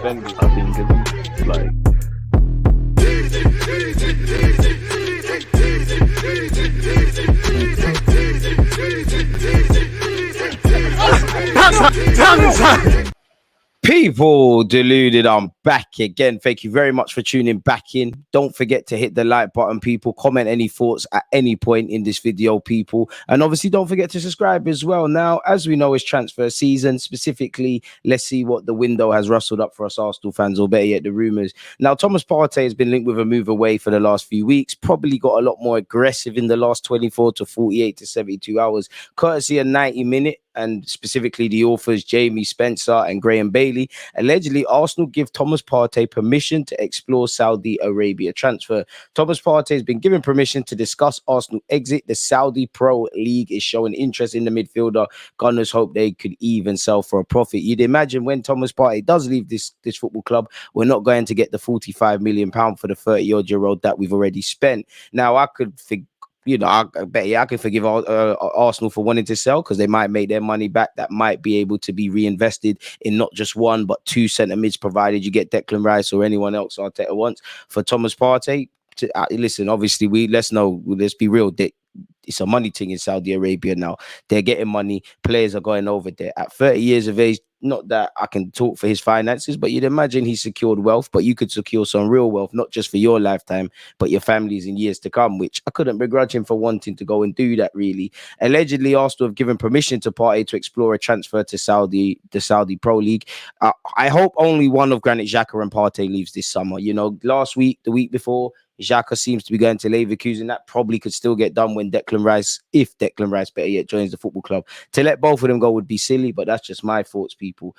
spending. I think it's like. People deluded, I'm back again. Thank you very much for tuning back in. Don't forget to hit the like button, people. Comment any thoughts at any point in this video, people. And obviously, don't forget to subscribe as well. Now, as we know, it's transfer season. Specifically, let's see what the window has rustled up for us Arsenal fans, or better yet, the rumours. Now, Thomas Partey has been linked with a move away for the last few weeks. Probably got a lot more aggressive in the last 24 to 48 to 72 hours, courtesy a 90-minute. And specifically the authors Jamie Spencer and Graham Bailey. Allegedly, Arsenal give Thomas Partey permission to explore Saudi Arabia transfer. Thomas Partey has been given permission to discuss Arsenal exit. The Saudi Pro League is showing interest in the midfielder. Gunners hope they could even sell for a profit. You'd imagine when Thomas Partey does leave this football club, we're not going to get the £45 million for the 30-odd-year-old that we've already spent. Now, I could think, you know, I bet I can forgive Arsenal for wanting to sell, because they might make their money back. That might be able to be reinvested in not just one, but two centre mids, provided you get Declan Rice or anyone else Arteta wants. For Thomas Partey, listen, obviously, let's be real, it's a money thing in Saudi Arabia now. They're getting money. Players are going over there. At 30 years of age, not that I can talk for his finances, but you'd imagine he secured wealth, but you could secure some real wealth, not just for your lifetime, but your families in years to come, which I couldn't begrudge him for wanting to go and do that, really. Allegedly, Arsenal have given permission to Partey to explore a transfer to the Saudi Pro League. I hope only one of Granit Xhaka and Partey leaves this summer. You know, last week, the week before, Xhaka seems to be going to Leverkusen. That probably could still get done when if Declan Rice, better yet, joins the football club. To let both of them go would be silly, but that's just my thoughts, people.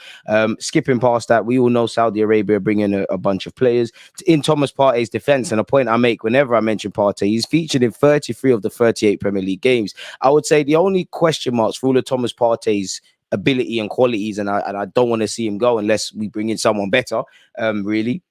Skipping past that, we all know Saudi Arabia bringing a bunch of players. In Thomas Partey's defense, and a point I make whenever I mention Partey, he's featured in 33 of the 38 Premier League games. I would say the only question marks for all of Thomas Partey's ability and qualities, and I don't want to see him go unless we bring in someone better, really.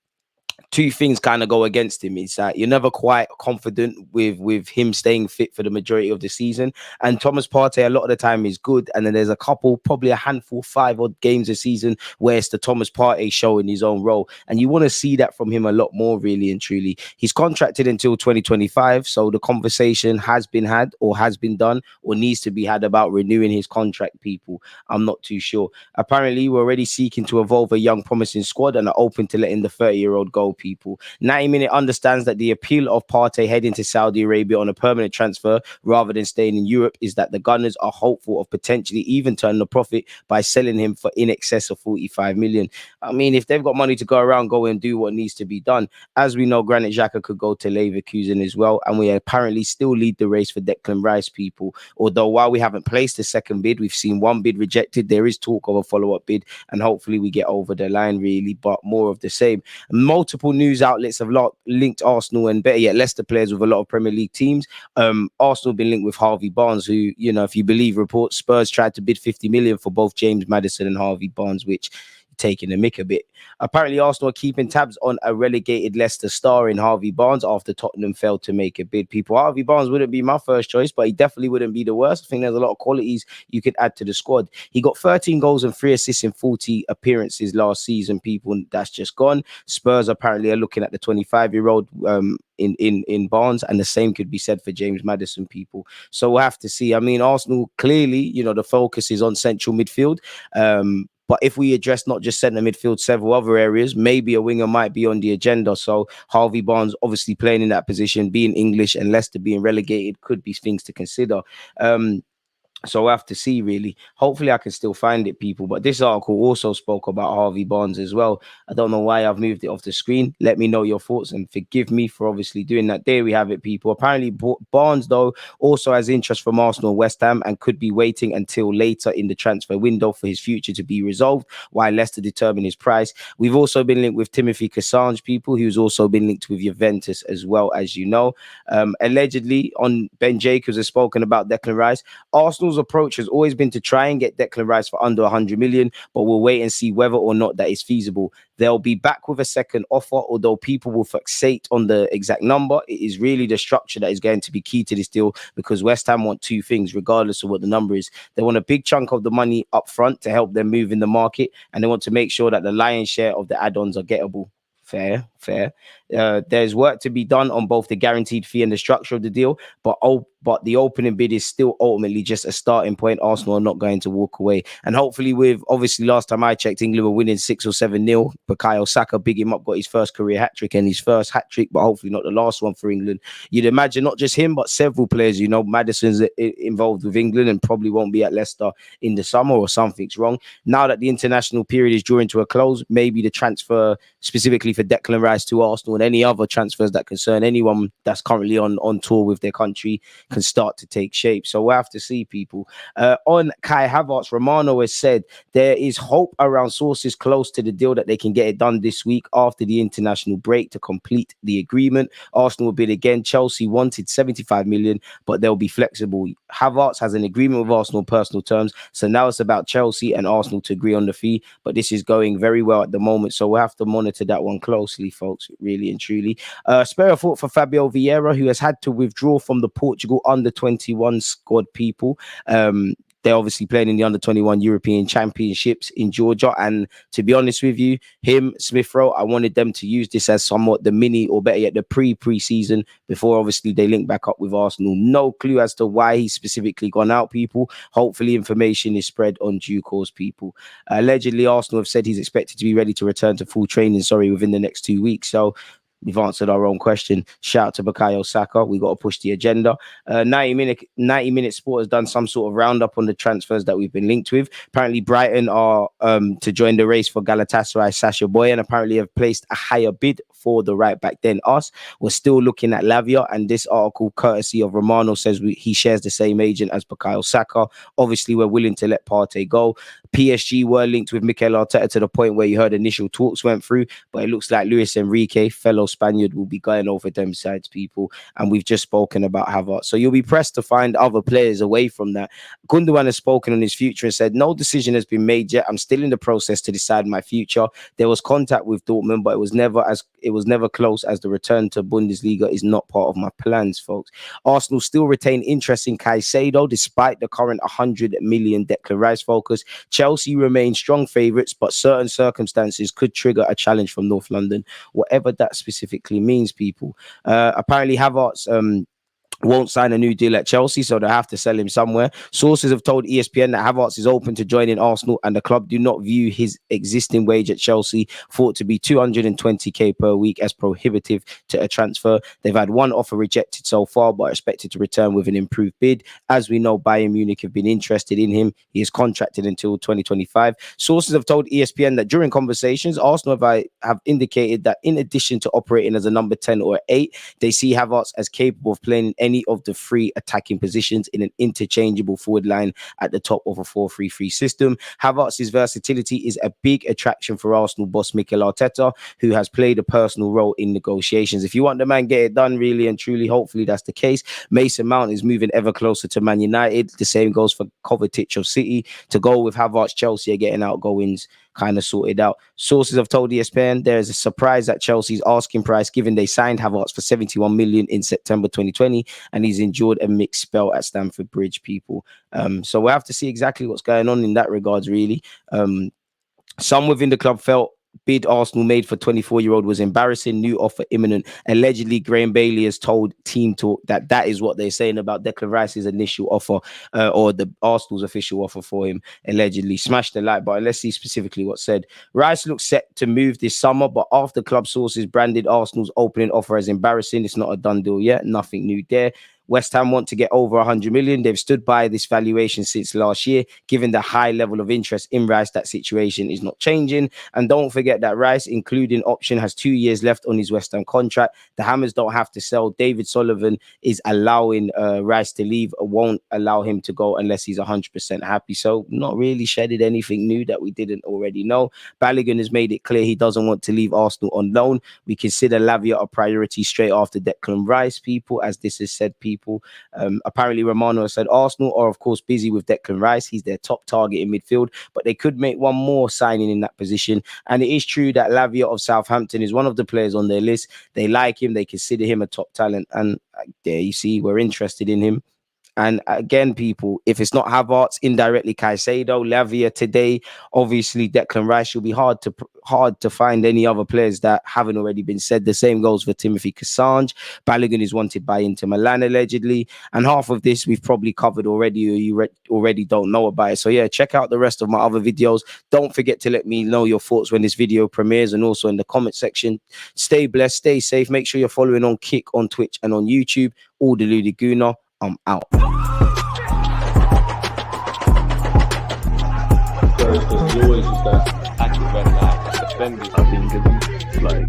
Two things kind of go against him. It's that you're never quite confident with him staying fit for the majority of the season. And Thomas Partey, a lot of the time, is good. And then there's a couple, probably a handful, 5 odd games a season where it's the Thomas Partey show in his own role. And you want to see that from him a lot more, really and truly. He's contracted until 2025. So the conversation has been had, or has been done, or needs to be had about renewing his contract, people. I'm not too sure. Apparently, we're already seeking to evolve a young, promising squad and are open to letting the 30-year-old go, people. 90-minute understands that the appeal of Partey heading to Saudi Arabia on a permanent transfer rather than staying in Europe is that the Gunners are hopeful of potentially even turning a profit by selling him for in excess of 45 million. I mean, if they've got money to go around, go and do what needs to be done. As we know, Granit Xhaka could go to Leverkusen as well, and we apparently still lead the race for Declan Rice, people. Although while we haven't placed a second bid, we've seen one bid rejected. There is talk of a follow-up bid, and hopefully we get over the line, really, but more of the same. Multiple news outlets have linked Arsenal and, better yet, Leicester players with a lot of Premier League teams. Arsenal have been linked with Harvey Barnes, who, you know, if you believe reports, Spurs tried to bid 50 million for both James Maddison and Harvey Barnes, which taking the mick a bit. Apparently, Arsenal are keeping tabs on a relegated Leicester star in Harvey Barnes after Tottenham failed to make a bid. People, Harvey Barnes wouldn't be my first choice, but he definitely wouldn't be the worst. I think there's a lot of qualities you could add to the squad. He got 13 goals and 3 assists in 40 appearances last season, people, and that's just gone. Spurs apparently are looking at the 25-year-old in Barnes, and the same could be said for James Maddison, people. So we'll have to see. I mean, Arsenal, clearly, you know, the focus is on central midfield. But if we address not just centre midfield, several other areas, maybe a winger might be on the agenda. So Harvey Barnes obviously playing in that position, being English and Leicester being relegated, could be things to consider. So we'll have to see, really. Hopefully I can still find it, people. But this article also spoke about Harvey Barnes as well. I don't know why I've moved it off the screen. Let me know your thoughts and forgive me for obviously doing that. There we have it, people. Apparently Barnes, though, also has interest from Arsenal and West Ham and could be waiting until later in the transfer window for his future to be resolved, while Leicester determine his price. We've also been linked with Timothy Cassandre, people, who's also been linked with Juventus as well, as you know. Allegedly, on Ben Jacobs has spoken about Declan Rice. Arsenal Arsenal's approach has always been to try and get Declan Rice for under 100 million, but we'll wait and see whether or not that is feasible. They'll be back with a second offer, although people will fixate on the exact number. It is really the structure that is going to be key to this deal, because West Ham want two things, regardless of what the number is. They want a big chunk of the money up front to help them move in the market, and they want to make sure that the lion's share of the add-ons are gettable. Fair. There's work to be done on both the guaranteed fee and the structure of the deal, but the opening bid is still ultimately just a starting point. Arsenal are not going to walk away, and hopefully, with obviously last time I checked, England were winning 6 or 7-0. Bukayo Saka, big him up, got his first career hat trick and his first hat trick, but hopefully not the last one for England. You'd imagine not just him, but several players. You know, Maddison's involved with England and probably won't be at Leicester in the summer, or something's wrong. Now that the international period is drawing to a close, maybe the transfer specifically for Declan Rice to Arsenal and any other transfers that concern anyone that's currently on tour with their country can start to take shape. So we'll have to see, people. On Kai Havertz, Romano has said there is hope around sources close to the deal that they can get it done this week after the international break to complete the agreement. Arsenal will bid again. Chelsea wanted 75 million, but they'll be flexible. Havertz has an agreement with Arsenal personal terms, so now it's about Chelsea and Arsenal to agree on the fee, but this is going very well at the moment, so we'll have to monitor that one closely, folks, really and truly. Spare a thought for Fabio Vieira, who has had to withdraw from the Portugal under-21 squad, people. They're obviously playing in the under-21 European Championships in Georgia. And to be honest with you, Smith Rowe, I wanted them to use this as somewhat the mini, or better yet, the pre-season before obviously they link back up with Arsenal. No clue as to why he's specifically gone out, people. Hopefully information is spread on due course, people. Allegedly, Arsenal have said he's expected to be ready to return to full training, within the next 2 weeks. So we've answered our own question. Shout out to Bukayo Saka. We got to push the agenda. 90-minute Sport has done some sort of roundup on the transfers that we've been linked with. Apparently, Brighton are to join the race for Galatasaray Sasha Boy, and apparently have placed a higher bid for the right back than us. We're still looking at Lavia, and this article, courtesy of Romano, says he shares the same agent as Bukayo Saka. Obviously, we're willing to let Partey go. PSG were linked with Mikel Arteta to the point where you heard initial talks went through, but it looks like Luis Enrique, fellow Spaniard, will be going over them sides, people. And we've just spoken about Havertz. So you'll be pressed to find other players away from that. Gundogan has spoken on his future and said, no decision has been made yet. I'm still in the process to decide my future. There was contact with Dortmund, but it was never close, as the return to Bundesliga is not part of my plans, folks. Arsenal still retain interest in Caicedo despite the current 100 million Declan Rice focus. Chelsea remain strong favourites, but certain circumstances could trigger a challenge from North London, whatever that specifically means, people. Apparently Havertz won't sign a new deal at Chelsea, so they have to sell him somewhere. Sources have told ESPN that Havertz is open to joining Arsenal, and the club do not view his existing wage at Chelsea, thought to be 220k per week, as prohibitive to a transfer. They've had one offer rejected so far, but are expected to return with an improved bid. As we know, Bayern Munich have been interested in him. He is contracted until 2025. Sources have told ESPN that during conversations, Arsenal have indicated that in addition to operating as a number 10 or 8, they see Havertz as capable of playing in any of the three attacking positions in an interchangeable forward line at the top of a 4-3-3 system. Havertz's versatility is a big attraction for Arsenal boss Mikel Arteta, who has played a personal role in negotiations. If you want the man, get it done, really and truly. Hopefully that's the case. Mason Mount is moving ever closer to Man United. The same goes for Kovacic of City. To go with Havertz, Chelsea are getting outgoings kind of sorted out. Sources have told ESPN there is a surprise at Chelsea's asking price, given they signed Havertz for 71 million in September 2020, and he's endured a mixed spell at Stamford Bridge, people. So we'll have to see exactly what's going on in that regards, really. Some within the club felt bid Arsenal made for 24-year-old was embarrassing. New offer imminent. Allegedly, Graham Bailey has told Team Talk that is what they're saying about Declan Rice's initial offer, or the Arsenal's official offer for him. Allegedly, smash the like button. Let's see specifically what's said. Rice looks set to move this summer, but after club sources branded Arsenal's opening offer as embarrassing, it's not a done deal yet. Nothing new there. West Ham want to get over 100 million. They've stood by this valuation since last year. Given the high level of interest in Rice, that situation is not changing. And don't forget that Rice, including option, has 2 years left on his West Ham contract. The Hammers don't have to sell. David Sullivan is allowing Rice to leave, won't allow him to go unless he's 100% happy. So not really shedded anything new that we didn't already know. Balogun has made it clear he doesn't want to leave Arsenal on loan. We consider Lavia a priority straight after Declan Rice, people, as this is said, people. people. Apparently, Romano said Arsenal are, of course, busy with Declan Rice. He's their top target in midfield, but they could make one more signing in that position. And it is true that Lavia of Southampton is one of the players on their list. They like him. They consider him a top talent. And there you see, we're interested in him. And again, people, if it's not Havertz, indirectly Caicedo, Lavia today, obviously Declan Rice, will be hard to find any other players that haven't already been said. The same goes for Timothy Cassandre. Balogun is wanted by Inter Milan allegedly, and half of this we've probably covered already, or you already don't know about it. So yeah, check out the rest of my other videos. Don't forget to let me know your thoughts when this video premieres, and also in the comment section. Stay blessed, stay safe. Make sure you're following on Kick on Twitch and on YouTube. All the Ludi Guna. I'm out. Because you always just that active red line, defending. I think it's like